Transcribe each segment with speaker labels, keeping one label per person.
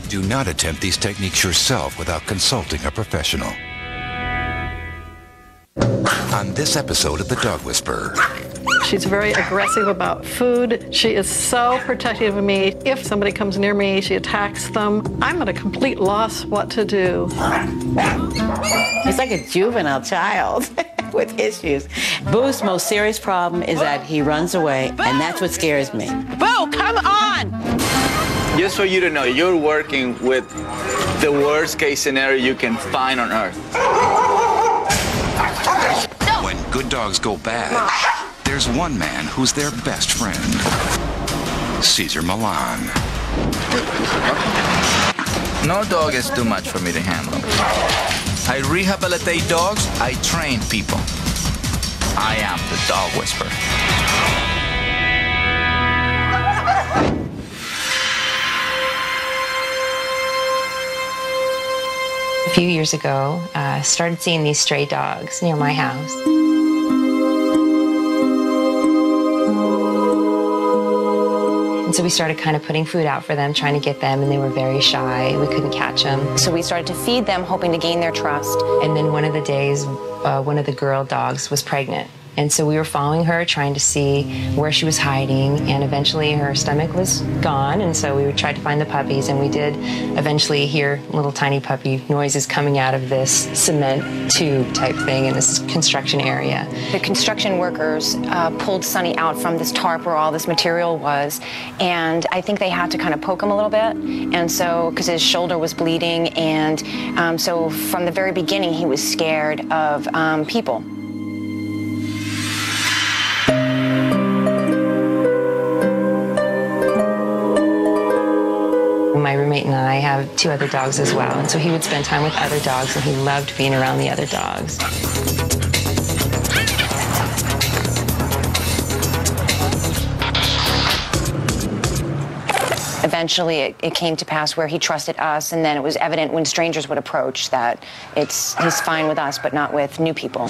Speaker 1: Do not attempt these techniques yourself without consulting a professional. On this episode of The Dog Whisperer.
Speaker 2: She's very aggressive about food. She is so protective of me. If somebody comes near me, she attacks them. I'm at a complete loss what to do.
Speaker 3: He's like a juvenile child with issues. Boo's most serious problem is that he runs away, and that's what scares me. Boo, come on!
Speaker 4: Just for you to know, you're working with the worst case scenario you can find on earth.
Speaker 1: When good dogs go bad, there's one man who's their best friend. Cesar Millan.
Speaker 4: No dog is too much for me to handle. I rehabilitate dogs, I train people. I am the Dog Whisperer.
Speaker 5: A few years ago, I started seeing these stray dogs near my house. And so we started kind of putting food out for them, trying to get them, and they were very shy. We couldn't catch them.
Speaker 6: So we started to feed them, hoping to gain their trust.
Speaker 5: And then one of the days, one of the girl dogs was pregnant. And so we were following her, trying to see where she was hiding, and eventually her stomach was gone, and so we tried to find the puppies, and we did eventually hear little tiny puppy noises coming out of this cement tube type thing in this construction area.
Speaker 6: The construction workers pulled Sonny out from this tarp where all this material was, and I think they had to kind of poke him a little bit, and so, because his shoulder was bleeding, and so from the very beginning he was scared of people.
Speaker 5: My roommate and I have 2 other dogs as well, and so he would spend time with other dogs, and he loved being around the other dogs.
Speaker 6: Eventually, it came to pass where he trusted us, and then it was evident when strangers would approach that he's fine with us, but not with new people.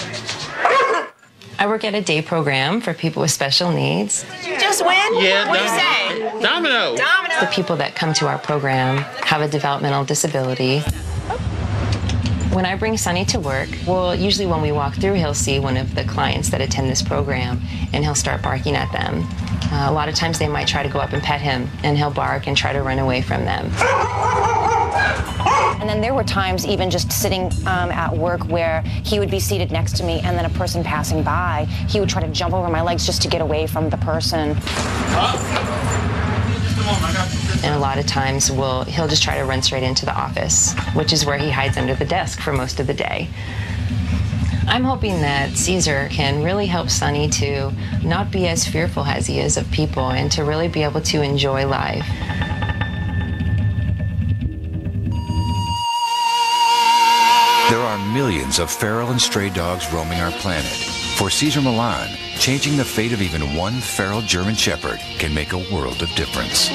Speaker 5: I work at a day program for people with special needs.
Speaker 3: Did you just win?
Speaker 7: Yeah,
Speaker 3: what do you say?
Speaker 7: Domino.
Speaker 5: The people that come to our program have a developmental disability. When I bring Sonny to work, well, usually when we walk through, he'll see one of the clients that attend this program, and he'll start barking at them. A lot of times they might try to go up and pet him, and he'll bark and try to run away from them.
Speaker 6: And then there were times even just sitting at work where he would be seated next to me, and then a person passing by, he would try to jump over my legs just to get away from the person.
Speaker 5: And a lot of times he'll just try to run straight into the office, which is where he hides under the desk for most of the day. I'm hoping that Cesar can really help Sonny to not be as fearful as he is of people, and to really be able to enjoy life.
Speaker 1: There are millions of feral and stray dogs roaming our planet. For Cesar Millan, changing the fate of even one feral German Shepherd can make a world of difference.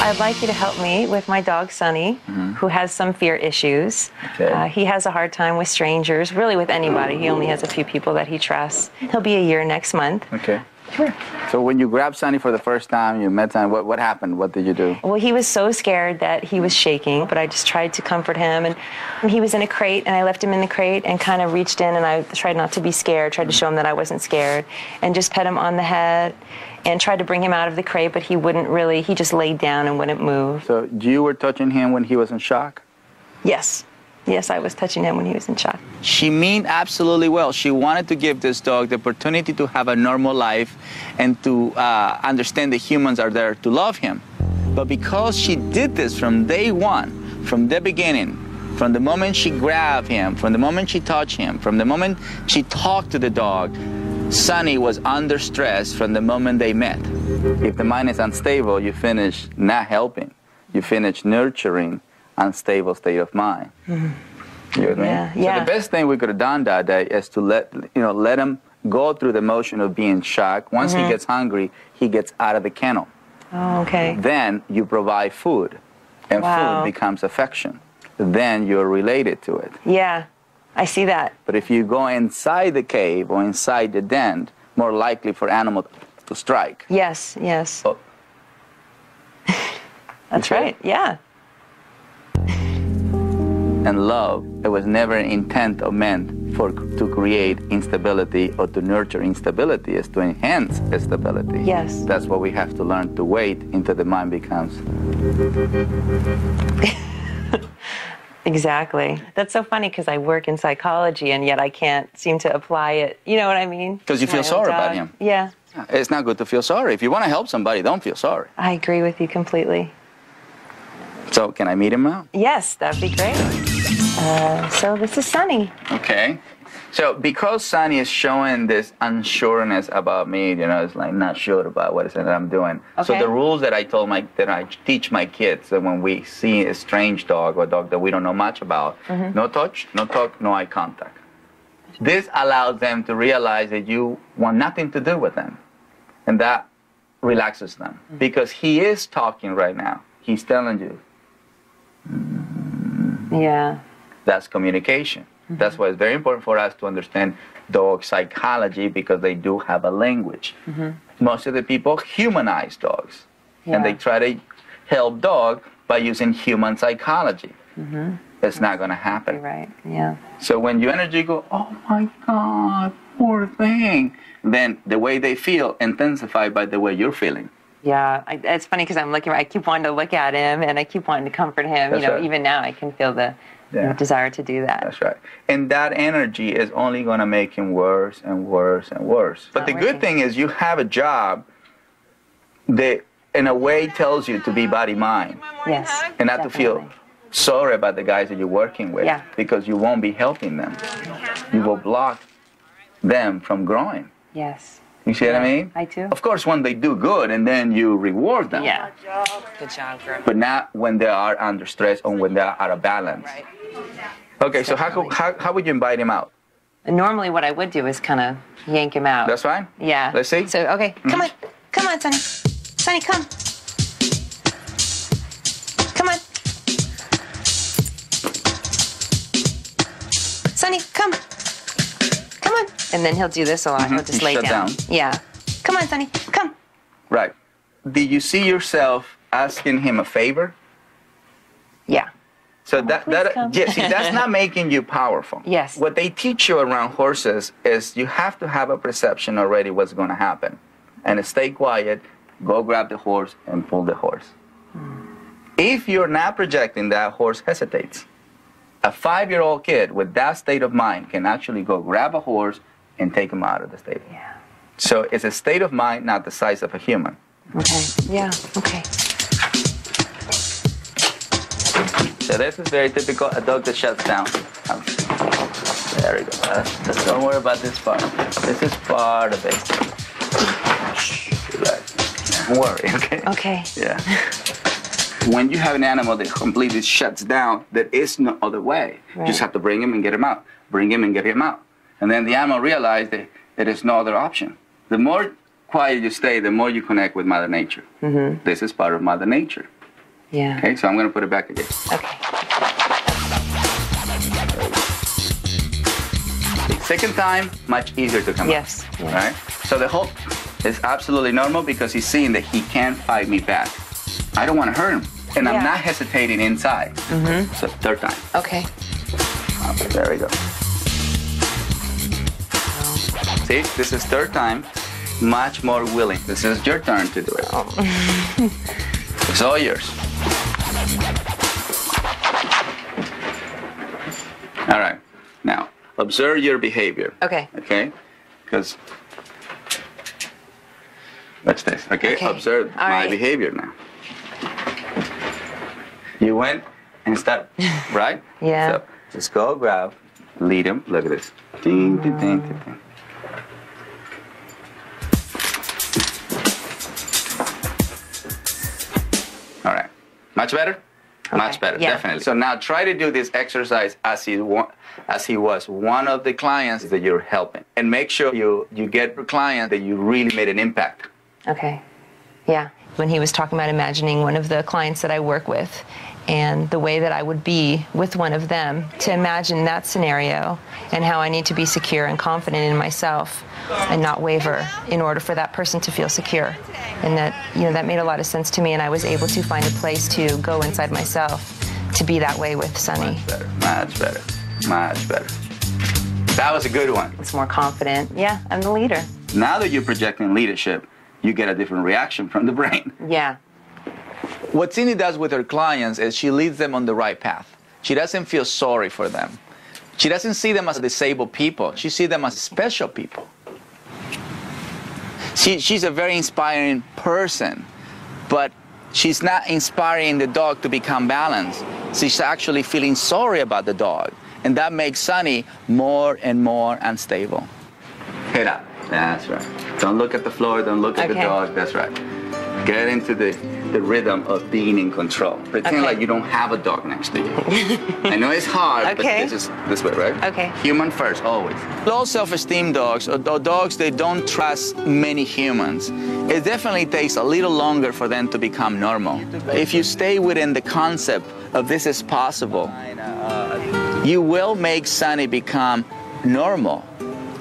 Speaker 5: I'd like you to help me with my dog, Sonny, who has some fear issues.
Speaker 4: Okay.
Speaker 5: He has a hard time with strangers, really with anybody. He only has a few people that he trusts. He'll be a year next month.
Speaker 4: Okay. Sure. So when you grabbed Sonny for the first time, you met Sonny, what happened? What did you do?
Speaker 5: Well, he was so scared that he was shaking, but I just tried to comfort him. And he was in a crate, and I left him in the crate and kind of reached in, and I tried not to be scared, tried to show him that I wasn't scared, and just pet him on the head and tried to bring him out of the crate, but he wouldn't really, he just laid down and wouldn't move.
Speaker 4: So you were touching him when he was in shock?
Speaker 5: Yes. Yes, I was touching him when he was in shock.
Speaker 4: She meant absolutely well. She wanted to give this dog the opportunity to have a normal life and to understand that humans are there to love him. But because she did this from day one, from the beginning, from the moment she grabbed him, from the moment she touched him, from the moment she talked to the dog, Sonny was under stress from the moment they met. If the mind is unstable, you finish not helping. You finish nurturing unstable state of mind. Mm-hmm. You know what I mean? So the best thing we could have done that day is to let him go through the motion of being shocked. Once he gets hungry, he gets out of the kennel.
Speaker 5: Oh, okay.
Speaker 4: Then you provide food, and food becomes affection. Then you're related to it.
Speaker 5: Yeah, I see that.
Speaker 4: But if you go inside the cave or inside the den, more likely for animal to strike.
Speaker 5: Yes, yes.
Speaker 4: Oh.
Speaker 5: That's right, yeah.
Speaker 4: And love, it was never an intent or meant to create instability or to nurture instability. It's to enhance stability.
Speaker 5: Yes.
Speaker 4: That's what we have to learn to wait until the mind becomes.
Speaker 5: Exactly. That's so funny because I work in psychology and yet I can't seem to apply it. You know what I mean?
Speaker 4: Because you feel sorry about him.
Speaker 5: Yeah.
Speaker 4: It's not good to feel sorry. If you want to help somebody, don't feel sorry.
Speaker 5: I agree with you completely.
Speaker 4: So can I meet him now?
Speaker 5: Yes, that'd be great. So this is Sunny.
Speaker 4: Okay. So because Sunny is showing this unsureness about me, you know, it's like not sure about what it is that I'm doing.
Speaker 5: Okay.
Speaker 4: So the rules that I teach my kids that when we see a strange dog or a dog that we don't know much about, no touch, no talk, no eye contact. This allows them to realize that you want nothing to do with them. And that relaxes them because he is talking right now. He's telling you.
Speaker 5: Yeah.
Speaker 4: That's communication. That's why it's very important for us to understand dog psychology because they do have a language. Most of the people humanize dogs and they try to help dog by using human psychology. It's not going to happen.
Speaker 5: You're right, yeah.
Speaker 4: So when your energy go, oh my God, poor thing, then the way they feel intensified by the way you're feeling.
Speaker 5: Yeah, it's funny because I keep wanting to look at him and I keep wanting to comfort him.
Speaker 4: That's right.
Speaker 5: Even now I can feel the desire to do that.
Speaker 4: That's right. And that energy is only going to make him worse and worse and worse. But the good thing is you have a job that in a way tells you to be body-mind.
Speaker 5: Yes,
Speaker 4: and not to feel sorry about the guys that you're working with because you won't be helping them. You will block them from growing.
Speaker 5: Yes.
Speaker 4: You see what I mean?
Speaker 5: I do.
Speaker 4: Of course, when they do good, and then you reward them.
Speaker 5: Yeah. Good job, girl.
Speaker 4: But not when they are under stress or when they are out of balance.
Speaker 5: Right.
Speaker 4: Okay, so how would you invite him out?
Speaker 5: Normally what I would do is kind of yank him out.
Speaker 4: That's fine?
Speaker 5: Yeah.
Speaker 4: Let's see.
Speaker 5: So, okay, come on. Come on, Sonny. Sonny, come. Come on. Sonny, come. Come on. And then he'll do this a lot. He'll just lay down. Yeah. Come on, Sonny. Come.
Speaker 4: Right. Did you see yourself asking him a favor?
Speaker 5: Yeah.
Speaker 4: So that's not making you powerful.
Speaker 5: Yes.
Speaker 4: What they teach you around horses is you have to have a perception already what's going to happen. And stay quiet, go grab the horse and pull the horse. If you're not projecting, that horse hesitates. A 5-year-old kid with that state of mind can actually go grab a horse and take him out of the stable.
Speaker 5: Yeah.
Speaker 4: So it's a state of mind, not the size of a human.
Speaker 5: Okay. Yeah. Okay.
Speaker 4: So this is very typical, a dog that shuts down. There we go. Don't worry about this part. This is part of it. Relax. Don't worry, okay?
Speaker 5: Okay.
Speaker 4: Yeah. When you have an animal that completely shuts down, there is no other way. You just have to bring him and get him out. Bring him and get him out. And then the animal realizes that there is no other option. The more quiet you stay, the more you connect with Mother Nature. This is part of Mother Nature.
Speaker 5: Yeah.
Speaker 4: Okay, so I'm going to put it back again.
Speaker 5: Okay.
Speaker 4: Second time, much easier to come
Speaker 5: Yes.
Speaker 4: out. Right? So the hope is absolutely normal because he's seeing that he can't fight me back. I don't want to hurt him. And I'm not hesitating inside. So third time.
Speaker 5: Okay.
Speaker 4: Okay, there we go. See, this is third time, much more willing. This is your turn to do it. It's all yours. All right. Now, observe your behavior.
Speaker 5: Okay.
Speaker 4: Okay? Because, watch this. Okay? Observe my behavior now. You went and start, right?
Speaker 5: Yeah.
Speaker 4: So, just go grab, lead him. Look at this. Ding, ding, ding, ding, ding. All right. Much better? Okay. Much better, definitely. So now try to do this exercise as he was one of the clients that you're helping. And make sure you get a client that you really made an impact.
Speaker 5: Okay. Yeah. When he was talking about imagining one of the clients that I work with, and the way that I would be with one of them, to imagine that scenario and how I need to be secure and confident in myself and not waver in order for that person to feel secure. And that, that made a lot of sense to me, and I was able to find a place to go inside myself to be that way with Sunny.
Speaker 4: Much better, much better, much better. That was a good one.
Speaker 5: It's more confident. Yeah, I'm the leader.
Speaker 4: Now that you're projecting leadership, you get a different reaction from the brain.
Speaker 5: Yeah.
Speaker 4: What Cindy does with her clients is she leads them on the right path. She doesn't feel sorry for them. She doesn't see them as disabled people. She sees them as special people. She's a very inspiring person, but she's not inspiring the dog to become balanced. She's actually feeling sorry about the dog, and that makes Sunny more and more unstable. Head up. That's right. Don't look at the floor. Don't look at the dog. That's right. Get into the rhythm of being in control. Pretend like you don't have a dog next to you. I know it's hard, but this is this way, right?
Speaker 5: Okay.
Speaker 4: Human first, always. Low self-esteem dogs, or dogs that don't trust many humans, it definitely takes a little longer for them to become normal. If you stay within the concept of this is possible, you will make Sunny become normal.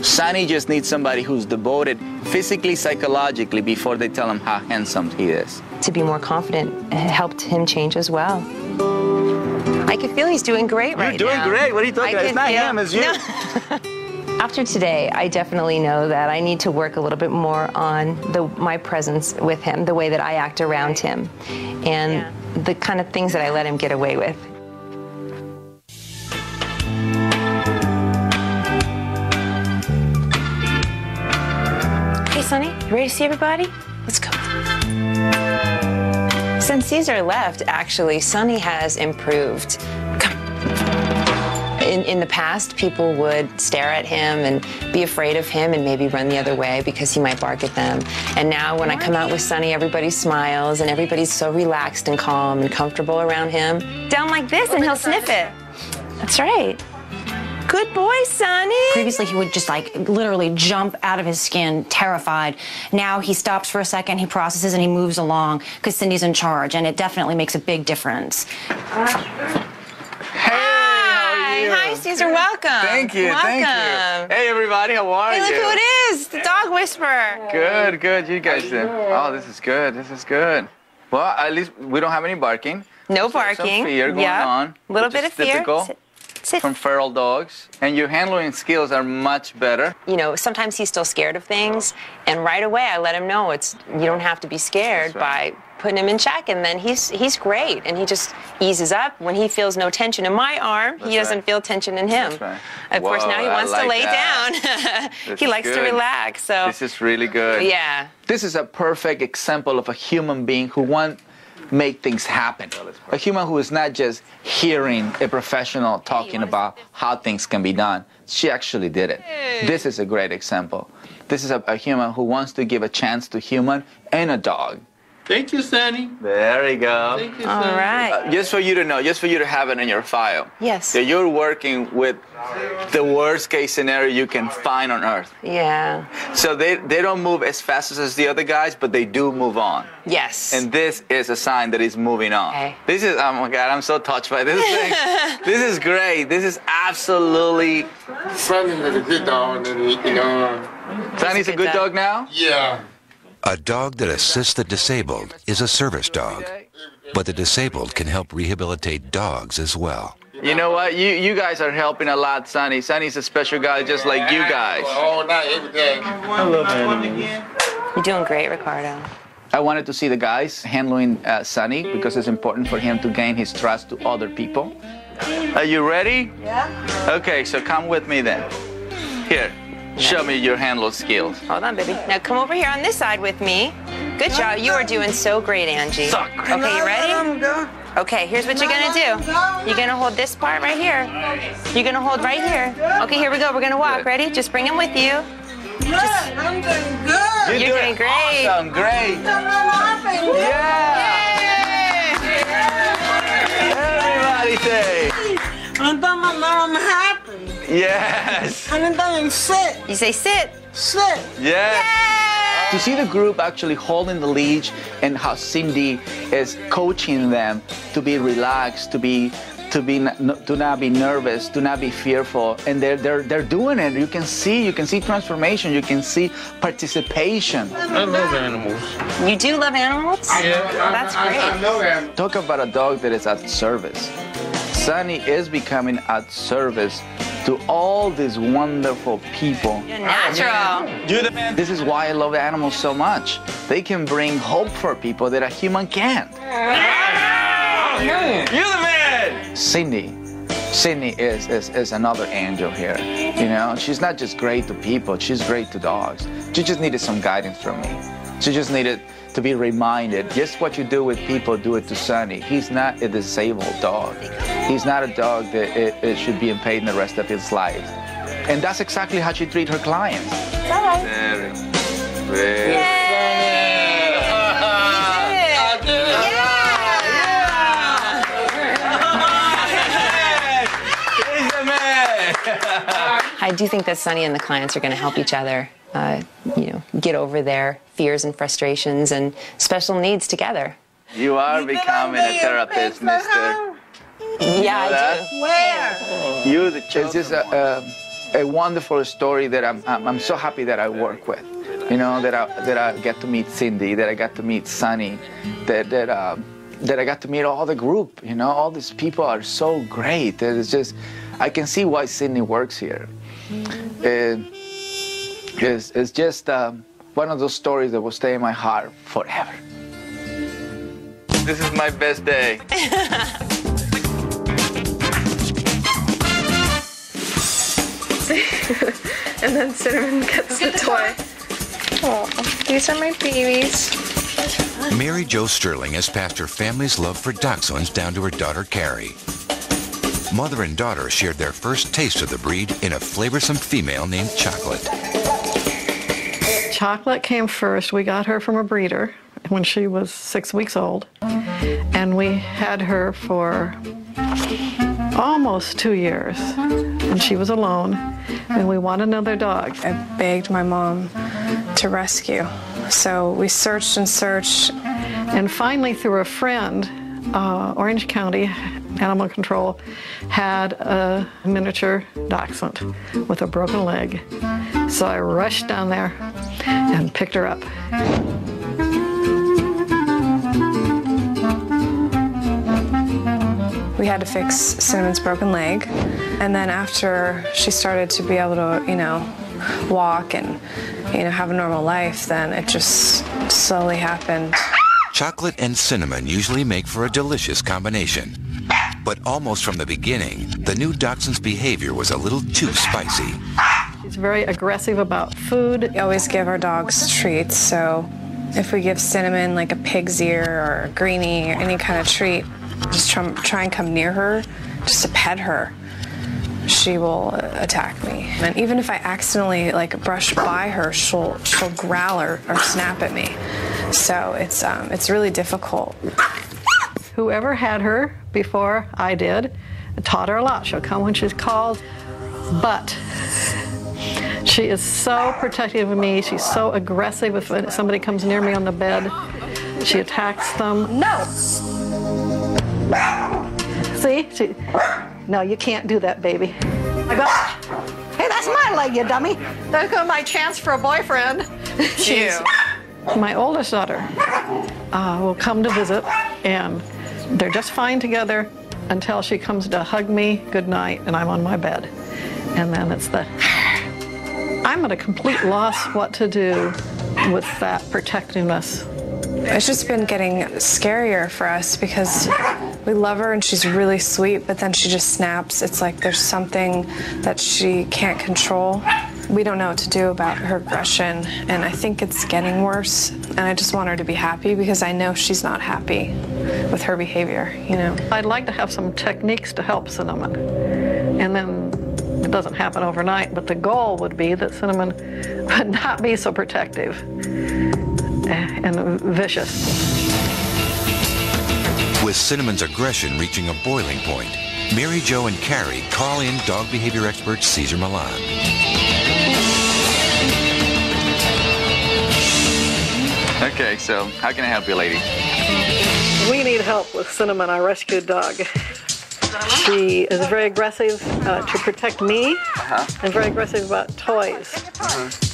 Speaker 4: Sunny just needs somebody who's devoted physically, psychologically before they tell him how handsome he is.
Speaker 5: To be more confident helped him change as well. I can feel he's doing great right now.
Speaker 4: You're doing great. What are you talking about? It's not him, it's you.
Speaker 5: No. After today, I definitely know that I need to work a little bit more on my presence with him, the way that I act around him, and the kind of things that I let him get away with. Sunny, you ready to see everybody? Let's go. Since Caesar left, actually, Sunny has improved. Come. In the past, people would stare at him and be afraid of him and maybe run the other way because he might bark at them. And now when I come out with Sunny, everybody smiles and everybody's so relaxed and calm and comfortable around him. Down like this and he'll sniff it. That's right. Good boy, Sunny.
Speaker 6: Previously, he would just literally jump out of his skin, terrified. Now he stops for a second, he processes, and he moves along because Cindy's in charge, and it definitely makes a big difference.
Speaker 4: Hey, how are you?
Speaker 5: Hi, Caesar. Welcome.
Speaker 4: Thank you.
Speaker 5: Welcome.
Speaker 4: Thank you. Hey, everybody. How are you?
Speaker 5: Hey, look who it is. The dog whisperer.
Speaker 4: Good, good. You guys did. Oh, this is good. This is good. Well, at least we don't have any barking.
Speaker 5: No barking.
Speaker 4: Some fear going on.
Speaker 5: A little bit of fear.
Speaker 4: Typical. From feral dogs, and your handling skills are much better.
Speaker 5: Sometimes he's still scared of things, and right away I let him know you don't have to be scared by putting him in check, and then he's great, and he just eases up. When he feels no tension in my arm, he doesn't feel tension in him.
Speaker 4: That's right.
Speaker 5: Of course, now he wants to lay down. He likes to relax. So
Speaker 4: this is really good.
Speaker 5: Yeah.
Speaker 4: This is a perfect example of a human being who wants make things happen. A human who is not just hearing a professional talking about how things can be done. She actually did it. This is a great example. This is a human who wants to give a chance to human and a dog.
Speaker 7: Thank you, Sunny.
Speaker 4: There you go.
Speaker 7: Thank you,
Speaker 5: All
Speaker 7: Sunny.
Speaker 5: right.
Speaker 4: Just for you to know, just for you to have it in your file.
Speaker 5: Yes.
Speaker 4: That you're working with the worst case scenario you can find on earth.
Speaker 5: Yeah.
Speaker 4: So they don't move as fast as the other guys, but they do move on.
Speaker 5: Yes.
Speaker 4: And this is a sign that he's moving on.
Speaker 5: Okay.
Speaker 4: This is, oh my God, I'm so touched by this thing. This is great. This is absolutely.
Speaker 7: Sunny is a good dog,
Speaker 4: Sunny's a good dog now?
Speaker 7: Yeah.
Speaker 1: A dog that assists the disabled is a service dog, but the disabled can help rehabilitate dogs as well.
Speaker 4: You know what? You guys are helping a lot, Sunny. Sunny's a special guy just like you guys.
Speaker 7: All night, every day.
Speaker 4: I love animals.
Speaker 5: You're doing great, Ricardo.
Speaker 4: I wanted to see the guys handling Sunny because it's important for him to gain his trust to other people. Are you ready?
Speaker 5: Yeah.
Speaker 4: Okay, so come with me then. Here, show me your handle skills.
Speaker 5: Hold on, baby. Now come over here on this side with me. Good job. You are doing so great, Angie.
Speaker 4: So great.
Speaker 5: Okay, you ready? Okay, here's what you're gonna do. You're gonna hold this part right here. You're gonna hold right here. Okay, here we go. We're gonna walk. Ready? Just bring him with you.
Speaker 7: I'm doing good.
Speaker 4: You're
Speaker 5: doing great.
Speaker 4: Awesome, great. Yeah. Everybody say.
Speaker 7: I'm happy.
Speaker 4: Yes.
Speaker 7: I'm doing sit.
Speaker 5: You say sit.
Speaker 7: Sit.
Speaker 4: Yes. To see the group actually holding the leash and how Cindy is coaching them to be relaxed, to not be nervous, to not be fearful, and they're doing it. You can see transformation. You can see participation.
Speaker 7: I love animals.
Speaker 6: You do love animals?
Speaker 7: Yeah,
Speaker 6: That's great.
Speaker 7: I love animals.
Speaker 4: Talk about a dog that is at service. Sunny is becoming at service to all these wonderful people.
Speaker 6: You're natural.
Speaker 4: You're the man. This is why I love animals so much. They can bring hope for people that a human can't. You're the man. Cindy is another angel here. You know, she's not just great to people, she's great to dogs. She just needed some guidance from me. She just needed to be reminded, just what you do with people, do it to Sunny. He's not a disabled dog. He's not a dog that it should be in pain the rest of his life. And that's exactly how she treats her clients.
Speaker 6: All right.
Speaker 5: I do think that Sunny and the clients are going to help each other, get over their fears and frustrations and special needs together.
Speaker 4: You are becoming a therapist, mister.
Speaker 5: Yeah, I do.
Speaker 6: Where?
Speaker 4: It's just a wonderful story that I'm so happy that I work with. You know, that I get to meet Cindy, that I got to meet Sunny, that I got to meet all the group. You know, all these people are so great. It's just, I can see why Cindy works here. It's just one of those stories that will stay in my heart forever. This is my best day.
Speaker 2: And then Cinnamon gets the toy.
Speaker 8: Oh, these are my babies.
Speaker 1: Mary Jo Sterling has passed her family's love for dachshunds down to her daughter, Carrie. Mother and daughter shared their first taste of the breed in a flavorsome female named Chocolate.
Speaker 2: Chocolate came first. We got her from a breeder when she was 6 weeks old. And we had her for almost 2 years. And she was alone. And we wanted another dog.
Speaker 8: I begged my mom to rescue. So we searched and searched.
Speaker 2: And finally, through a friend, Orange County Animal Control had a miniature dachshund with a broken leg. So I rushed down there and picked her up.
Speaker 8: We had to fix Cinnamon's broken leg. And then after she started to be able to, walk and, have a normal life, then it just slowly happened.
Speaker 1: Chocolate and Cinnamon usually make for a delicious combination. But almost from the beginning, the new dachshund's behavior was a little too spicy.
Speaker 2: She's very aggressive about food.
Speaker 8: We always give our dogs treats, so if we give Cinnamon like a pig's ear or a greenie or any kind of treat, just try and come near her, just to pet her, she will attack me. And even if I accidentally brush by her, she'll growl or snap at me. So it's really difficult.
Speaker 2: Whoever had her before I did taught her a lot. She'll come when she's called, but she is so protective of me. She's so aggressive if somebody comes near me on the bed. She attacks them. No! See? No, you can't do that, baby. I go, hey, that's my leg, you dummy. There goes my chance for a boyfriend. My oldest daughter will come to visit, and they're just fine together until she comes to hug me goodnight, and I'm on my bed. And then it's I'm at a complete loss what to do with that protectiveness.
Speaker 8: It's just been getting scarier for us because we love her and she's really sweet, but then she just snaps. It's like there's something that she can't control. We don't know what to do about her aggression, and I think it's getting worse. And I just want her to be happy because I know she's not happy with her behavior,
Speaker 2: I'd like to have some techniques to help Cinnamon. And then it doesn't happen overnight, but the goal would be that Cinnamon would not be so protective and vicious.
Speaker 1: With Cinnamon's aggression reaching a boiling point, Mary Jo and Carrie call in dog behavior expert Cesar Millan.
Speaker 4: Okay, so how can I help you, lady?
Speaker 2: We need help with Cinnamon, our rescued dog. She is very aggressive to protect me and very aggressive about toys.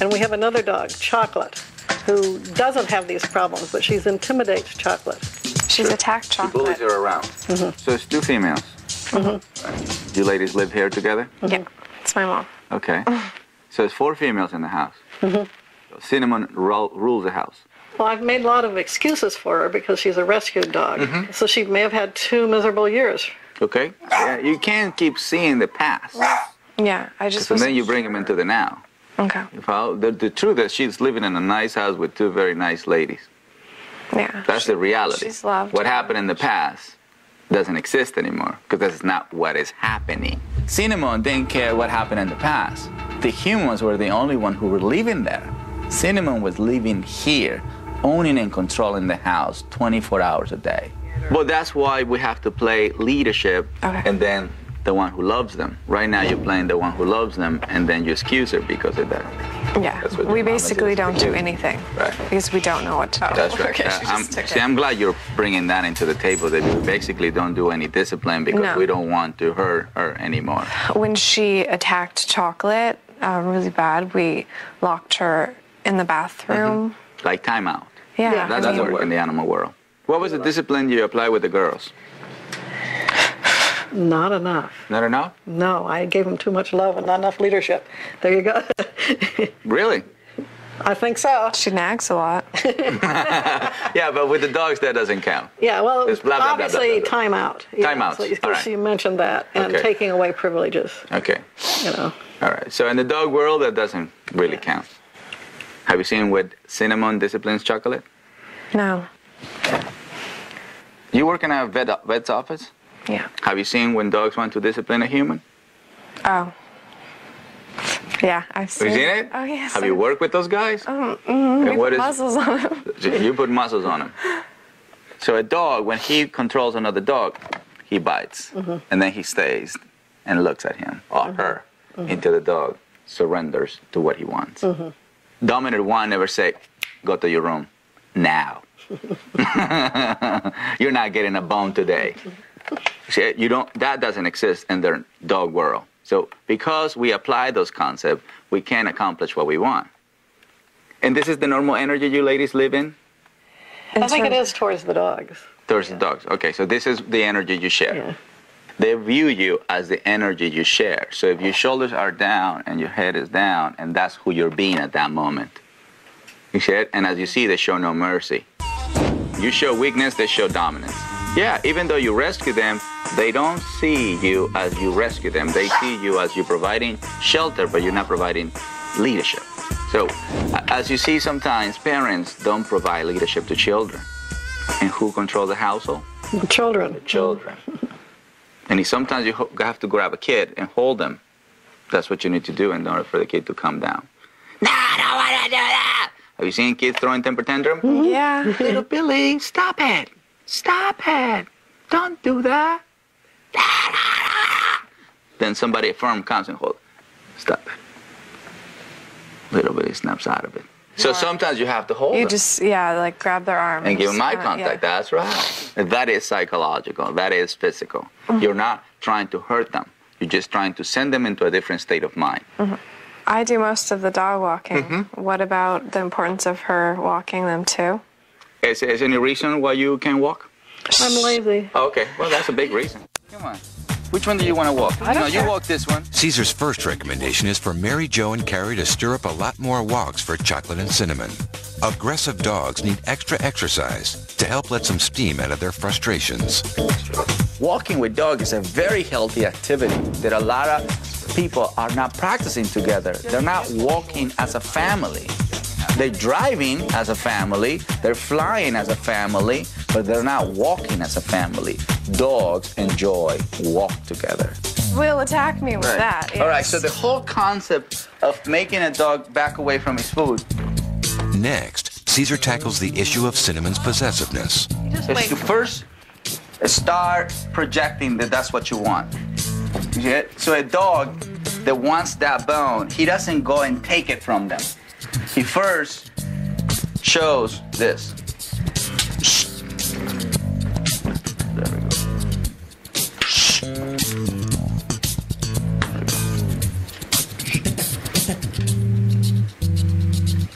Speaker 2: And we have another dog, Chocolate, who doesn't have these problems, but she's intimidates Chocolate.
Speaker 8: She's attacked
Speaker 4: She bullies
Speaker 8: Chocolate.
Speaker 4: her around. So it's two females. You ladies live here together?
Speaker 8: Yeah, it's my mom.
Speaker 4: Okay. So it's 4 females in the house. So Cinnamon rules the house.
Speaker 2: Well, I've made a lot of excuses for her because she's a rescued dog. So she may have had 2 miserable years.
Speaker 4: Okay? Yeah, you can't keep seeing the past.
Speaker 8: Yeah, I just.
Speaker 4: So then
Speaker 8: wasn't
Speaker 4: you bring them into the now.
Speaker 8: Okay.
Speaker 4: The truth is she's living in a nice house with 2 very nice ladies.
Speaker 8: Yeah.
Speaker 4: That's the reality.
Speaker 8: She's loved.
Speaker 4: What happened in the past doesn't exist anymore because that's not what is happening. Cinnamon didn't care what happened in the past. The humans were the only one who were living there. Cinnamon was living here, owning and controlling the house 24 hours a day. But that's why we have to play leadership and then the one who loves them. Right now you're playing the one who loves them and then you excuse her because of that.
Speaker 8: Yeah,
Speaker 4: That's what
Speaker 8: we
Speaker 4: your mama
Speaker 8: basically
Speaker 4: says.
Speaker 8: don't do anything
Speaker 4: Right.
Speaker 8: because we don't know what to do.
Speaker 4: That's right. I'm glad you're bringing that into the table, that we basically don't do any discipline because
Speaker 8: No.
Speaker 4: we don't want to hurt her anymore.
Speaker 8: When she attacked Chocolate really bad, we locked her in the bathroom.
Speaker 4: Like timeout.
Speaker 8: Yeah.
Speaker 4: That doesn't work in the animal world. What was the discipline you applied with the girls?
Speaker 2: Not enough.
Speaker 4: Not enough?
Speaker 2: No, I gave them too much love and not enough leadership. There you go.
Speaker 4: Really?
Speaker 2: I think so.
Speaker 8: She nags a lot.
Speaker 4: Yeah, but with the dogs, that doesn't count.
Speaker 2: Yeah, well,
Speaker 4: It's blah, blah, blah,
Speaker 2: obviously
Speaker 4: blah, blah.
Speaker 2: timeout. Yeah,
Speaker 4: Timeouts,
Speaker 2: so
Speaker 4: all right.
Speaker 2: she mentioned that, and
Speaker 4: Okay.
Speaker 2: taking away privileges,
Speaker 4: Okay.
Speaker 2: you know.
Speaker 4: All right. So in the dog world, that doesn't really count. Have you seen what Cinnamon disciplines Chocolate?
Speaker 8: No.
Speaker 4: You work in a vet's office?
Speaker 8: Yeah.
Speaker 4: Have you seen when dogs want to discipline a human?
Speaker 8: Oh. Yeah, I've
Speaker 4: Have
Speaker 8: seen
Speaker 4: you seen it?
Speaker 8: Oh, yes.
Speaker 4: Have you worked with those guys?
Speaker 8: We
Speaker 4: And what
Speaker 8: put
Speaker 4: is-
Speaker 8: muzzles on him.
Speaker 4: You put muscles on him. So a dog, when he controls another dog, he bites. And then he stays and looks at him or her until the dog surrenders to what he wants. Dominant one never say, go to your room now. You're not getting a bone today. See, that doesn't exist in the dog world. So because we apply those concepts, we can accomplish what we want. And this is the normal energy you ladies live in?
Speaker 2: I think it is towards the dogs.
Speaker 4: Towards the dogs. Okay, so this is the energy you share.
Speaker 2: Yeah.
Speaker 4: They view you as the energy you share. So if your shoulders are down and your head is down, and that's who you're being at that moment. You see it? And as you see, they show no mercy. You show weakness, they show dominance. Yeah, even though you rescue them, they don't see you as you rescue them. They see you as you're providing shelter, but you're not providing leadership. So, as you see, sometimes parents don't provide leadership to children. And who controls the household?
Speaker 2: The children.
Speaker 4: The children. And sometimes you have to grab a kid and hold them. That's what you need to do in order for the kid to calm down. No, I don't want to do that. Have you seen kids throwing temper tantrum?
Speaker 8: Yeah.
Speaker 4: Little Billy, stop it. Stop it. Don't do that. Then somebody firm comes and holds. Stop it. Little Billy snaps out of it. So sometimes you have to hold
Speaker 8: You
Speaker 4: them
Speaker 8: just, like grab their arm.
Speaker 4: and give them eye
Speaker 8: Just kinda-
Speaker 4: contact. That's right. That is psychological. That is physical. You're not trying to hurt them. You're just trying to send them into a different state of mind.
Speaker 8: I do most of the dog walking. What about the importance of her walking them too?
Speaker 4: Is any reason why you can't walk?
Speaker 2: I'm lazy.
Speaker 4: Oh, okay. Well, that's a big reason. Come on. Which one do you want to walk? No, you walk this one.
Speaker 1: Caesar's first recommendation is for Mary Jo and Carrie to stir up a lot more walks for Chocolate and Cinnamon. Aggressive dogs need extra exercise to help let some steam out of their frustrations.
Speaker 4: Walking with dogs is a very healthy activity that a lot of people are not practicing together. They're not walking as a family. They're driving as a family, they're flying as a family, but they're not walking as a family. Dogs enjoy walk together.
Speaker 8: Will attack me with that.
Speaker 4: All right,
Speaker 8: yes.
Speaker 4: so the whole concept of making a dog back away from his food
Speaker 1: Next, Caesar tackles the issue of Cinnamon's possessiveness.
Speaker 4: is to first start projecting that that's what you want. You see it? So a dog that wants that bone, he doesn't go and take it from them. He first shows this. There we go.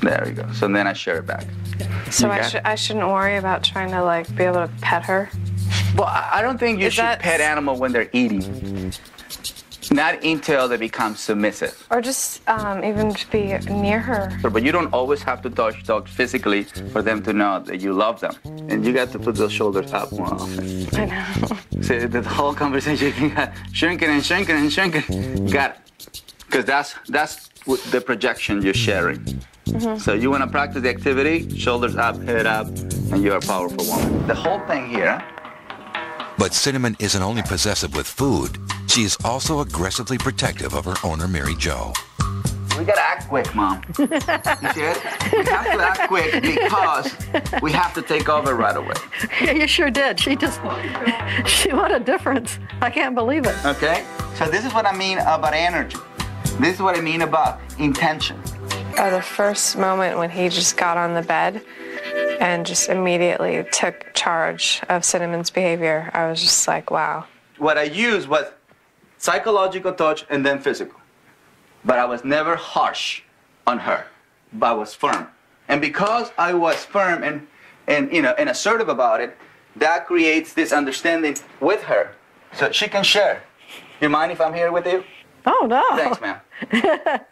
Speaker 4: There we go. So then I share it back.
Speaker 8: So I shouldn't worry about trying to like be able to pet her?
Speaker 4: Well, I don't think you should pet animal when they're eating. Not until they become submissive.
Speaker 8: Or just even to be near her.
Speaker 4: But you don't always have to touch dogs physically for them to know that you love them. And you got to put those shoulders up more often.
Speaker 8: I know.
Speaker 4: See, the whole conversation you got shrinking and shrinking and shrinking. Got it. Because that's the projection you're sharing. Mm-hmm. So you want to practice the activity, shoulders up, head up, and you're a powerful woman. The whole thing here.
Speaker 1: But Cinnamon isn't only possessive with food, she is also aggressively protective of her owner, Mary Jo.
Speaker 4: We gotta act quick, Mom. You see it? We have to act quick because we have to take over right away.
Speaker 2: Yeah, you sure did. What a difference. I can't believe it.
Speaker 4: Okay? So this is what I mean about energy. This is what I mean about intention.
Speaker 8: The first moment when he just got on the bed and just immediately took charge of Cinnamon's behavior, I was just like, wow.
Speaker 4: What I used was psychological touch and then physical. But I was never harsh on her, but I was firm. And because I was firm and assertive about it, that creates this understanding with her so she can share. You mind if I'm here with you?
Speaker 2: Oh, no.
Speaker 4: Thanks, ma'am.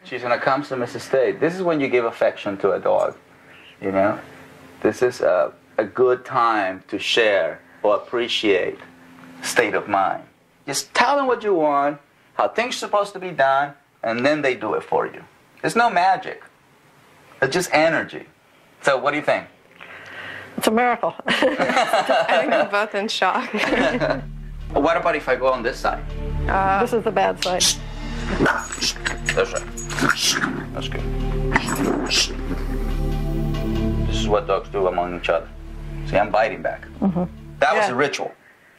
Speaker 4: She's gonna come to Mrs. State. This is when you give affection to a dog, you know? This is a good time to share or appreciate state of mind. Just tell them what you want, how things are supposed to be done, and then they do it for you. There's no magic. It's just energy. So what do you think?
Speaker 2: It's a miracle.
Speaker 8: I think we're both in shock.
Speaker 4: What about if I go on this side?
Speaker 2: This is the bad side.
Speaker 4: That's right. That's good. This is what dogs do among each other. See, I'm biting back. Mm-hmm. That was a ritual.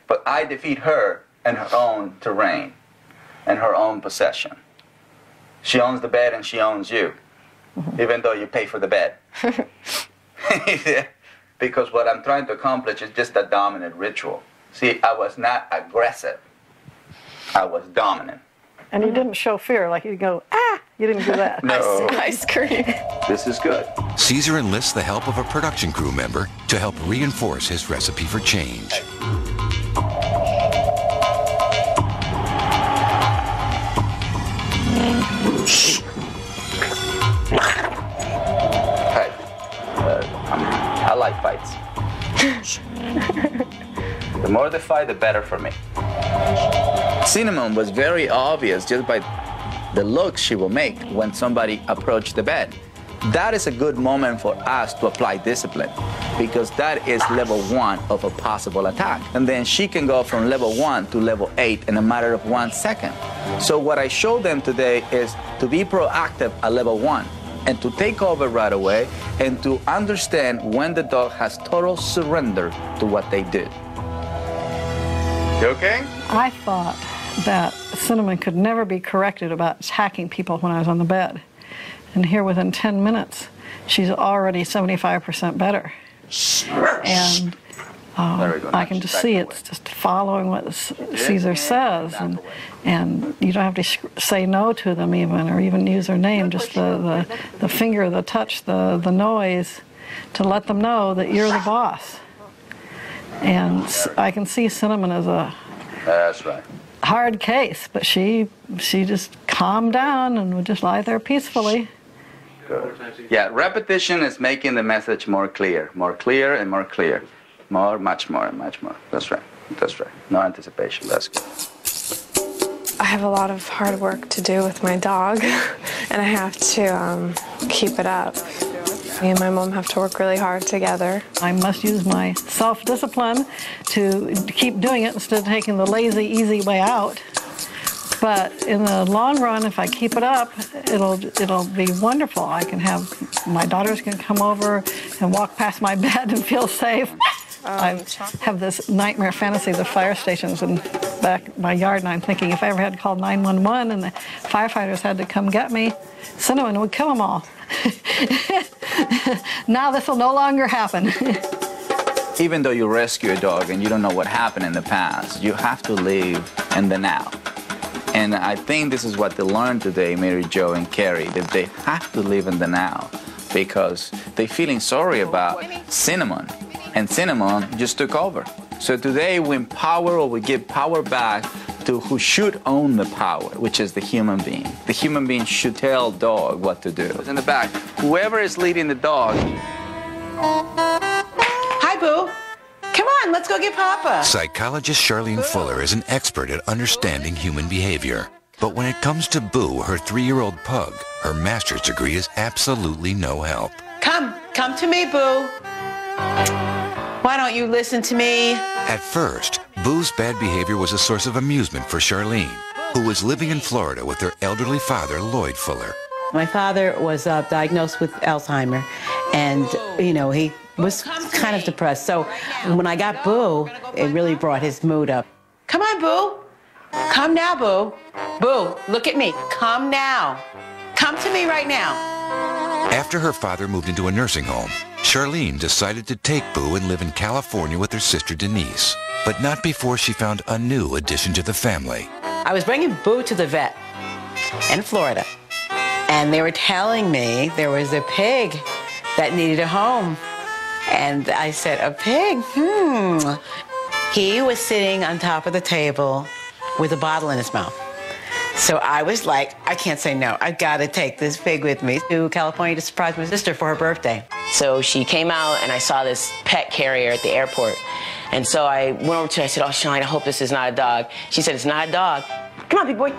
Speaker 4: But I defeat her in her own terrain and her own possession. She owns the bed and she owns you, even though you pay for the bed. Because what I'm trying to accomplish is just a dominant ritual. See, I was not aggressive. I was dominant.
Speaker 2: And you didn't show fear, like you go, ah! You didn't do that.
Speaker 4: No.
Speaker 8: Ice cream.
Speaker 4: This is good.
Speaker 1: Caesar enlists the help of a production crew member to help reinforce his recipe for change.
Speaker 4: Hey, I like fights. The more they fight, the better for me. Cinnamon was very obvious just by the looks she will make when somebody approached the bed. That is a good moment for us to apply discipline because that is level 1 of a possible attack. And then she can go from level 1 to level 8 in a matter of 1 second. So what I showed them today is to be proactive at level 1 and to take over right away and to understand when the dog has total surrender to what they did. You okay?
Speaker 2: I thought that Cinnamon could never be corrected about attacking people when I was on the bed. And here within 10 minutes, she's already 75% better. And I can just see it's just following what Caesar says. And you don't have to say no to them even, or even use their name, just the finger, the touch, the noise, to let them know that you're the boss. And I can see Cinnamon as a
Speaker 4: That's right.
Speaker 2: hard case, but she just calmed down and would just lie there peacefully.
Speaker 4: Good. Yeah, repetition is making the message more clear and more clear. More, much more, and much more. That's right. That's right. No anticipation. That's good.
Speaker 8: I have a lot of hard work to do with my dog, and I have to keep it up. Me and my mom have to work really hard together.
Speaker 2: I must use my self-discipline to keep doing it instead of taking the lazy, easy way out. But in the long run, if I keep it up, it'll be wonderful. I can have, my daughters can come over and walk past my bed and feel safe. I have this nightmare fantasy of the fire stations in back my yard, and I'm thinking if I ever had to call 911 and the firefighters had to come get me, Cinnamon would kill them all. Now this will no longer happen.
Speaker 4: Even though you rescue a dog and you don't know what happened in the past, you have to live in the now. And I think this is what they learned today, Mary Jo and Carrie, that they have to live in the now because they're feeling sorry about Cinnamon, and Cinnamon just took over. So today we empower, or we give power back to who should own the power, which is the human being. The human being should tell dog what to do. In the back, whoever is leading the dog.
Speaker 3: Hi, Boo. Come on, let's go get Papa.
Speaker 1: Psychologist Charlene Fuller is an expert at understanding human behavior. But when it comes to Boo, her 3-year-old pug, her master's degree is absolutely no help.
Speaker 3: Come to me, Boo. Why don't you listen to me?
Speaker 1: At first, Boo's bad behavior was a source of amusement for Charlene, who was living in Florida with her elderly father, Lloyd Fuller.
Speaker 3: My father was diagnosed with Alzheimer, and, he was kind of depressed. So when I got Boo, it really brought his mood up. Come on, Boo. Come now, Boo. Boo, look at me. Come now. Come to me right now.
Speaker 1: After her father moved into a nursing home, Charlene decided to take Boo and live in California with her sister Denise, but not before she found a new addition to the family.
Speaker 3: I was bringing Boo to the vet in Florida, and they were telling me there was a pig that needed a home. And I said, a pig? He was sitting on top of the table with a bottle in his mouth. So I was like, I can't say no. I've got to take this pig with me to California to surprise my sister for her birthday.
Speaker 9: So she came out, and I saw this pet carrier at the airport. And so I went over to her. I said, oh, Charlene, I hope this is not a dog. She said, it's not a dog. Come on, big boy.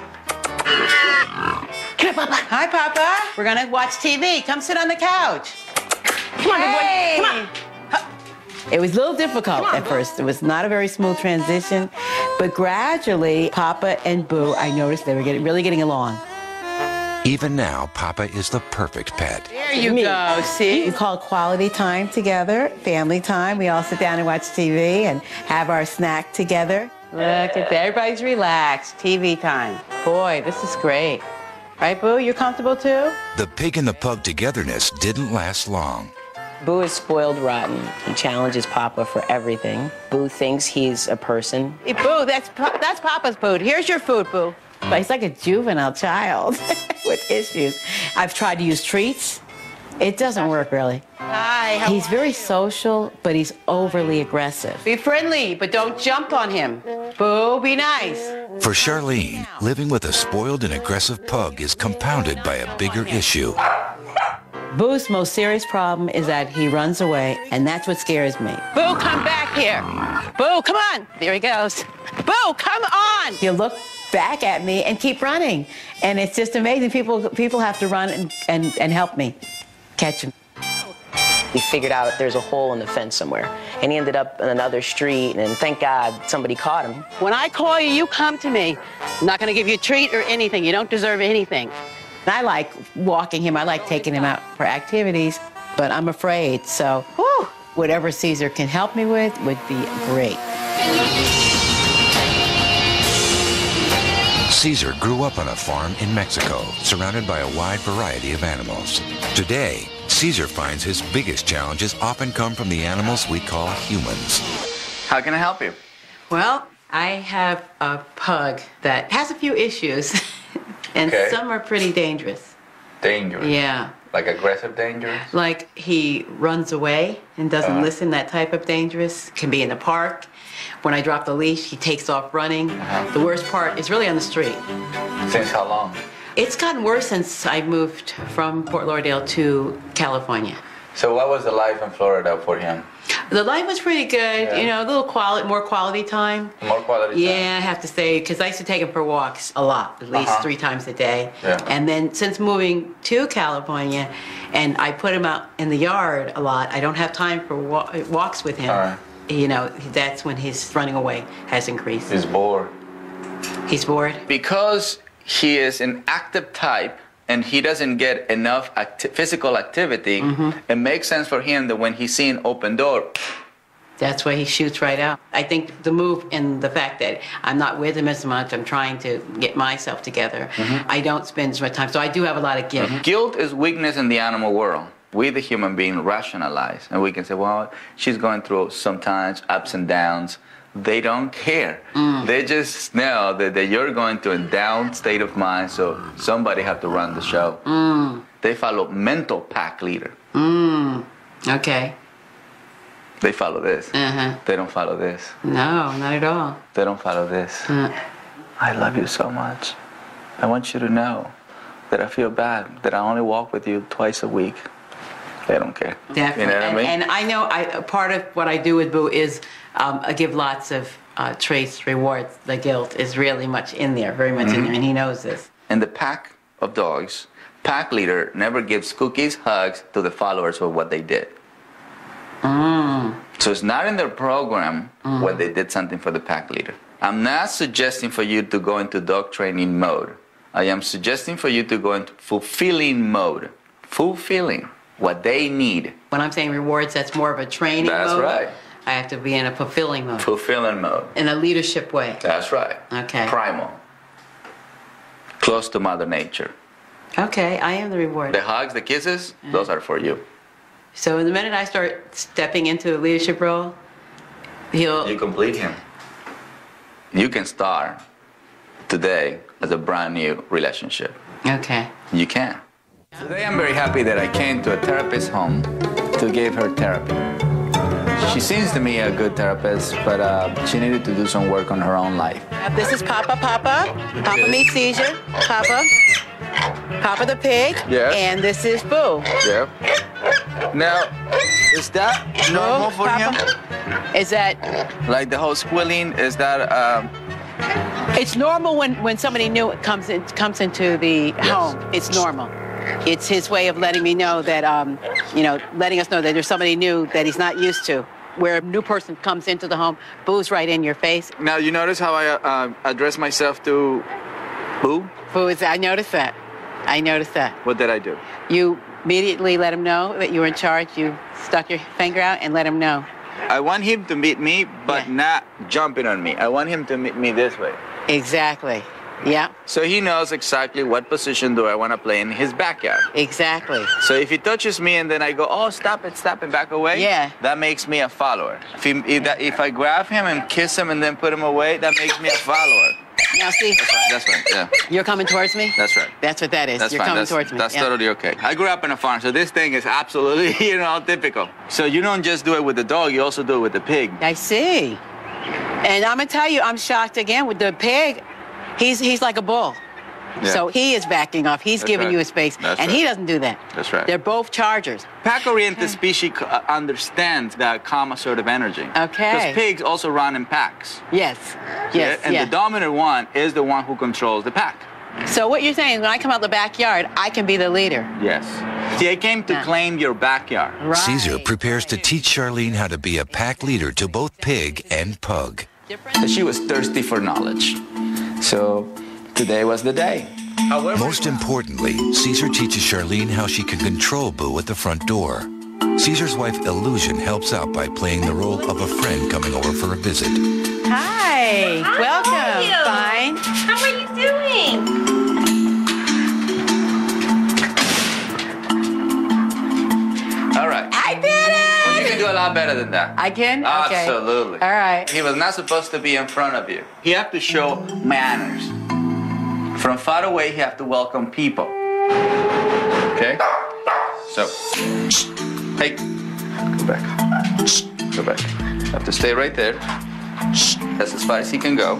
Speaker 9: Come here, Papa.
Speaker 3: Hi, Papa. We're going to watch TV. Come sit on the couch.
Speaker 9: Come on, big boy. Come on.
Speaker 3: It was a little difficult at first. It was not a very smooth transition. But gradually, Papa and Boo, I noticed they were really getting along.
Speaker 1: Even now, Papa is the perfect pet.
Speaker 3: There you go, see? We call it quality time together, family time. We all sit down and watch TV and have our snack together. Look at that, everybody's relaxed. TV time. Boy, this is great. Right, Boo? You comfortable too?
Speaker 1: The pig and the pug togetherness didn't last long.
Speaker 9: Boo is spoiled rotten. He challenges Papa for everything. Boo thinks he's a person.
Speaker 3: Hey, Boo, that's Papa's food. Here's your food, Boo. But he's like a juvenile child with issues. I've tried to use treats. It doesn't work, really. Hi. He's very social, but he's overly aggressive. Be friendly, but don't jump on him. Boo, be nice.
Speaker 1: For Charlene, living with a spoiled and aggressive pug is compounded by a bigger issue.
Speaker 3: Boo's most serious problem is that he runs away, and that's what scares me. Boo, come back here. Boo, come on. There he goes. Boo, come on. He'll look back at me and keep running. And it's just amazing. People have to run and help me catch him.
Speaker 9: We figured out there's a hole in the fence somewhere, and he ended up in another street, and thank God somebody caught him.
Speaker 3: When I call you, you come to me. I'm not going to give you a treat or anything. You don't deserve anything. I like walking him. I like taking him out for activities, but I'm afraid. So whatever Caesar can help me with would be great.
Speaker 1: Caesar grew up on a farm in Mexico, surrounded by a wide variety of animals. Today, Caesar finds his biggest challenges often come from the animals we call humans.
Speaker 4: How can I help you?
Speaker 3: Well, I have a pug that has a few issues. And some are pretty dangerous.
Speaker 4: Dangerous?
Speaker 3: Yeah.
Speaker 4: Like aggressive dangerous?
Speaker 3: Like he runs away and doesn't listen, that type of dangerous. Can be in the park. When I drop the leash, he takes off running. The worst part is really on the street.
Speaker 4: Since how long?
Speaker 3: It's gotten worse since I moved from Fort Lauderdale to California.
Speaker 4: So what was the life in Florida for him?
Speaker 3: The life was pretty good, a little more quality time.
Speaker 4: More quality time?
Speaker 3: Yeah, I have to say, because I used to take him for walks a lot, at least 3 times a day.
Speaker 4: Yeah.
Speaker 3: And then since moving to California, and I put him out in the yard a lot, I don't have time for walks with him.
Speaker 4: All right.
Speaker 3: That's when his running away has increased.
Speaker 4: He's bored.
Speaker 3: He's bored?
Speaker 4: Because he is an active type, and he doesn't get enough physical activity, it makes sense for him that when he's seeing open door,
Speaker 3: that's why he shoots right out. I think the move and the fact that I'm not with him as much, I'm trying to get myself together. I don't spend as much time, so I do have a lot of guilt.
Speaker 4: Guilt is weakness in the animal world. we the human being rationalize, and we can say, well, she's going through sometimes ups and downs. They don't care. They just know that you're going through a down state of mind, so somebody have to run the show. They follow mental pack leader.
Speaker 3: Okay.
Speaker 4: They follow this. They don't follow this.
Speaker 3: No, not at all.
Speaker 4: They don't follow this. I love you so much. I want you to know that I feel bad that I only walk with you twice a week. They don't care.
Speaker 3: Definitely.
Speaker 4: You know what I mean?
Speaker 3: And I know part of what I do with Boo is I give lots of traits, rewards. The guilt is really much in there, very much in there, and he knows this.
Speaker 4: In the pack of dogs, pack leader never gives cookies, hugs to the followers of what they did. So it's not in their program when they did something for the pack leader. I'm not suggesting for you to go into dog training mode. I am suggesting for you to go into fulfilling mode. Fulfilling what they need.
Speaker 3: When I'm saying rewards, that's more of a training mode.
Speaker 4: That's right.
Speaker 3: I have to be in a fulfilling mode.
Speaker 4: Fulfilling mode.
Speaker 3: In a leadership way.
Speaker 4: That's right.
Speaker 3: Okay.
Speaker 4: Primal. Close to Mother Nature.
Speaker 3: Okay, I am the reward.
Speaker 4: The hugs, the kisses, those are for you.
Speaker 3: So the minute I start stepping into a leadership role,
Speaker 4: You complete him. You can start today as a brand new relationship.
Speaker 3: Okay.
Speaker 4: You can. Today I'm very happy that I came to a therapist's home to give her therapy. She seems to me a good therapist, but she needed to do some work on her own life.
Speaker 3: This is Papa. Papa meets Caesar. Papa the pig.
Speaker 4: Yeah.
Speaker 3: And this is Boo.
Speaker 4: Yeah. Now, is that normal for him?
Speaker 3: Is that...
Speaker 4: Like the whole squealing, is that...
Speaker 3: It's normal when somebody new comes into the home. It's normal. It's his way of letting me know that, letting us know that there's somebody new that he's not used to. Where a new person comes into the home, Boo's right in your face.
Speaker 4: Now, you notice how I address myself to Boo?
Speaker 3: Boo is, I noticed that.
Speaker 4: What did I do?
Speaker 3: You immediately let him know that you were in charge. You stuck your finger out and let him know.
Speaker 4: I want him to meet me, but not jumping on me. I want him to meet me this way.
Speaker 3: Exactly. Yeah.
Speaker 4: So he knows exactly what position do I want to play in his backyard.
Speaker 3: Exactly.
Speaker 4: So if he touches me and then I go, oh, stop it, back away, that makes me a follower. If I grab him and kiss him and then put him away, that makes me a follower.
Speaker 3: Now see,
Speaker 4: that's right, yeah.
Speaker 3: You're coming towards me?
Speaker 4: That's right.
Speaker 3: That's what that is.
Speaker 4: That's
Speaker 3: You're
Speaker 4: fine.
Speaker 3: coming towards me.
Speaker 4: That's totally okay. I grew up in a farm, so this thing is absolutely, typical. So you don't just do it with the dog, you also do it with the pig.
Speaker 3: I see. And I'm going to tell you, I'm shocked again with the pig. He's like a bull.
Speaker 4: Yeah.
Speaker 3: So he is backing off. He's giving you a space. And he doesn't do that.
Speaker 4: That's right.
Speaker 3: They're both chargers.
Speaker 4: Pack-oriented species understands that calm, assertive energy.
Speaker 3: Okay.
Speaker 4: Because pigs also run in packs.
Speaker 3: Yes. Yes.
Speaker 4: And the dominant one is the one who controls the pack.
Speaker 3: So what you're saying is when I come out the backyard, I can be the leader.
Speaker 4: Yes. See, I came to claim your backyard.
Speaker 1: Right. Caesar prepares to teach Charlene how to be a pack leader to both pig and pug.
Speaker 4: She was thirsty for knowledge. So today was the day. However,
Speaker 1: most importantly, Caesar teaches Charlene how she can control Boo at the front door. Caesar's wife, Illusion, helps out by playing the role of a friend coming over for a visit.
Speaker 3: Hi. Welcome.
Speaker 10: How are you?
Speaker 3: Fine.
Speaker 10: How are you doing?
Speaker 4: All right.
Speaker 3: I did it!
Speaker 4: Well, you can do a lot better than that.
Speaker 3: I can? Okay.
Speaker 4: Absolutely.
Speaker 3: All right.
Speaker 4: He was not supposed to be in front of you. He have to show manners. From far away, he have to welcome people. Okay? So, hey, go back. Go back. You have to stay right there. That's as far as he can go.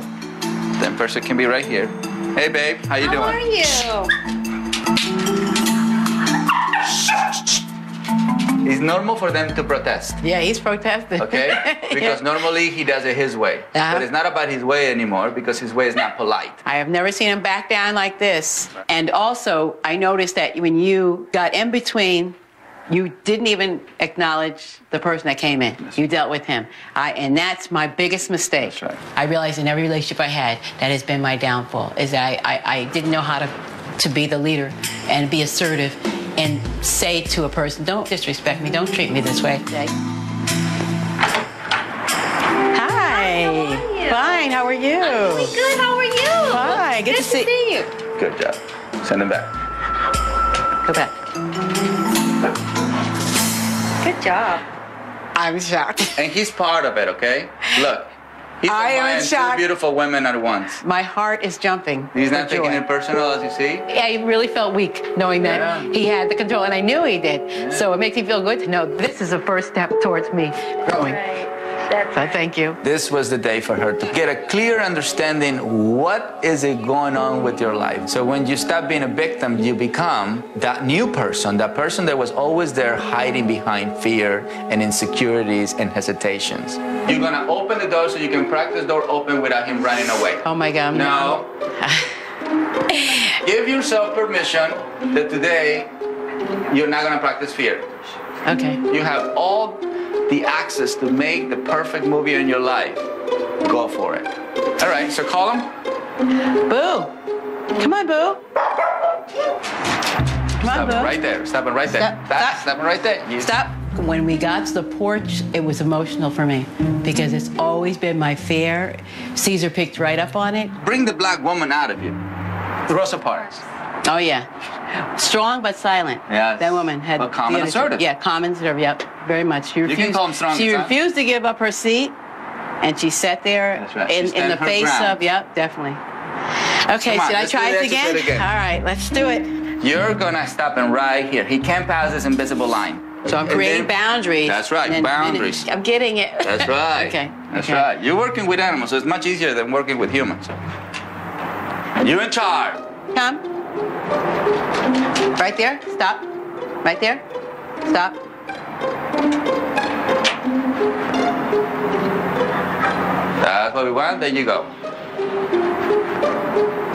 Speaker 4: Then person can be right here. Hey, babe, how you doing?
Speaker 10: How are you?
Speaker 4: It's normal for them to protest.
Speaker 3: Yeah, he's protesting.
Speaker 4: Okay? Because normally he does it his way. But it's not about his way anymore because his way is not polite.
Speaker 3: I have never seen him back down like this. And also, I noticed that when you got in between, you didn't even acknowledge the person that came in. You dealt with him. And that's my biggest mistake.
Speaker 4: That's right.
Speaker 3: I realized in every relationship I had, that has been my downfall, is that I didn't know how to be the leader and be assertive and say to a person, don't disrespect me, don't treat me this way. Hi.
Speaker 10: How are you?
Speaker 3: Fine, how are you?
Speaker 10: I'm doing good, how are you?
Speaker 3: Fine, good to see
Speaker 10: you.
Speaker 4: Good job. Send him back.
Speaker 3: Go back.
Speaker 2: job.
Speaker 3: I'm shocked.
Speaker 4: And he's part of it, okay? Look. He's admiring two beautiful women at once.
Speaker 3: My heart is jumping.
Speaker 4: He's not taking it personal, as you see?
Speaker 3: I really felt weak knowing that he had the control, and I knew he did. So it makes me feel good to know this is a first step towards me growing. So thank you.
Speaker 4: This was the day for her to get a clear understanding what is it going on with your life. So when you stop being a victim, you become that new person, that person that was always there hiding behind fear and insecurities and hesitations. You're gonna open the door so you can practice door open without him running away.
Speaker 3: Oh my God.
Speaker 4: No. Give yourself permission that today you're not gonna practice fear.
Speaker 3: Okay.
Speaker 4: You have all the access to make the perfect movie in your life. Go for it. All right, so call him.
Speaker 3: Boo. Come on, Boo. Come on, Boo.
Speaker 4: Stop it right there. Stop it right there. Stop it right there.
Speaker 3: Stop. When we got to the porch, it was emotional for me because it's always been my fear. Caesar picked right up on it.
Speaker 4: Bring the black woman out of you. Rosa Parks.
Speaker 3: Oh, yeah. Strong but silent.
Speaker 4: Yes.
Speaker 3: That woman had...
Speaker 4: But calm and assertive.
Speaker 3: Yeah, calm and assertive, yep. Very much. She refused,
Speaker 4: you can call him strong.
Speaker 3: She refused to give up her seat, and she sat there in the face of... Yep, definitely. Okay, should I try it again? All right, let's do it.
Speaker 4: You're going to stop him right here. He can't pass this invisible line.
Speaker 3: So I'm creating boundaries.
Speaker 4: That's right, boundaries.
Speaker 3: I'm getting it.
Speaker 4: That's right.
Speaker 3: Okay.
Speaker 4: That's right. You're working with animals, so it's much easier than working with humans. You're in charge.
Speaker 3: Come. Right there. Stop. Right there. Stop.
Speaker 4: That's what we want. There you go.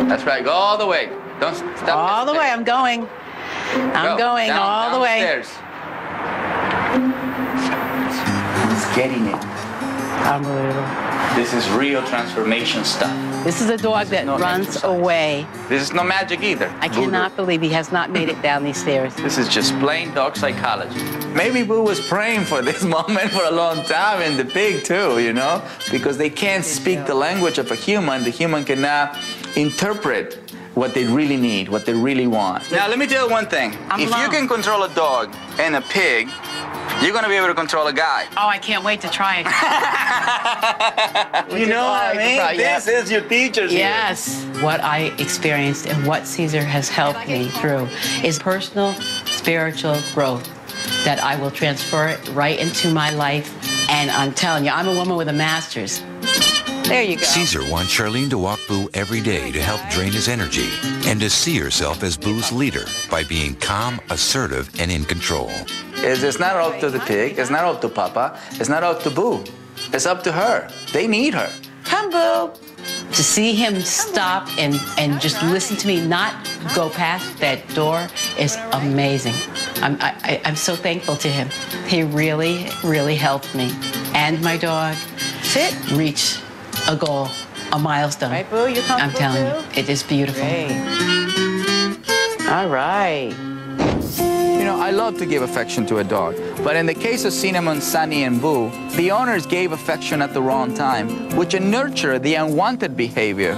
Speaker 4: That's right. Go all the way. Don't stop.
Speaker 3: All the way. I'm going. I'm going all the way.
Speaker 4: Downstairs. He's getting it.
Speaker 3: Unbelievable.
Speaker 4: This is real transformation stuff.
Speaker 3: This is a dog that runs away.
Speaker 4: This is no magic either.
Speaker 3: I cannot believe he has not made it down these stairs.
Speaker 4: This is just plain dog psychology. Maybe Boo was praying for this moment for a long time, and the pig too, you know? Because they can't speak the language of a human. The human cannot interpret what they really need, what they really want. Now, let me tell you one thing. If you can control a dog and a pig, you're going to be able to control a guy.
Speaker 3: Oh, I can't wait to try it.
Speaker 4: You know what I mean? This is your teacher's
Speaker 3: Yes. What I experienced and what Caesar has helped me through is personal, spiritual growth that I will transfer it right into my life. And I'm telling you, I'm a woman with a master's. There you go.
Speaker 1: Caesar wants Charlene to walk Boo every day to help drain his energy and to see herself as Boo's leader by being calm, assertive, and in control.
Speaker 4: It's not up to the pig. It's not up to Papa. It's not up to Boo. It's up to her. They need her.
Speaker 3: Come, Boo. To see him stop and just listen to me, not go past that door, is amazing. I'm so thankful to him. He really, really helped me and my dog reach a goal, a milestone.
Speaker 11: Right, Boo? You comfortable,
Speaker 3: I'm telling you, it is beautiful.
Speaker 11: Great. All right.
Speaker 4: You know, I love to give affection to a dog, but in the case of Cinnamon, Sunny, and Boo, the owners gave affection at the wrong time, which nurtured the unwanted behavior.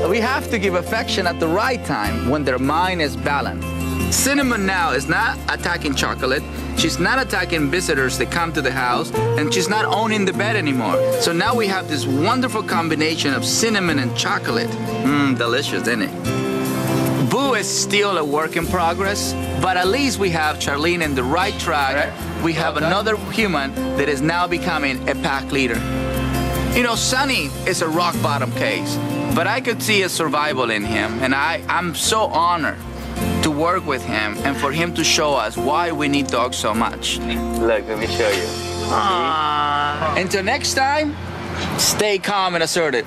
Speaker 4: We have to give affection at the right time when their mind is balanced. Cinnamon now is not attacking Chocolate, she's not attacking visitors that come to the house, and she's not owning the bed anymore. So now we have this wonderful combination of Cinnamon and Chocolate. Delicious, isn't it? Boo is still a work in progress, but at least we have Charlene in the right track. We have another human that is now becoming a pack leader. You know, Sunny is a rock bottom case, but I could see a survival in him, and I'm so honored to work with him and for him to show us why we need dogs so much. Look, let me show you. Aww. Until next time, stay calm and assertive.